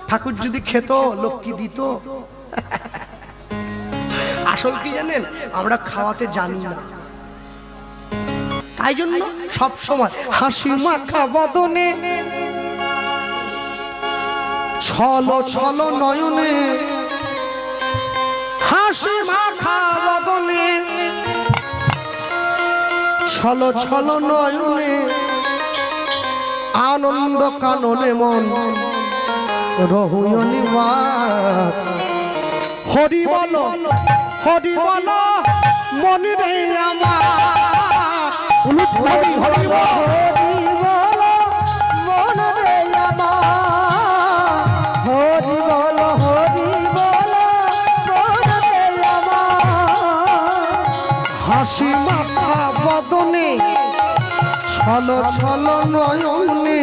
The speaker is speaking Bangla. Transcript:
ঠাকুর যদি খেত লোক কি দিত? আসল কি জানেন, আমরা খাওয়াতে জানি না, তাই জন্য সব সময় হাসি মাখা বদনে ছলো ছলো নয়নে, হাসি মাখা বদনে ছলো ছলো নয়নে, আনন্দ কাননে মন রহুয়নি বাত। হরি বলো হরি বলো মনি রে আমার, হরি হরি বলো মন রে আমার, হরি বলো মন রে আমার। হাসি মাখা বদনে ছলো ছলো নয়নে,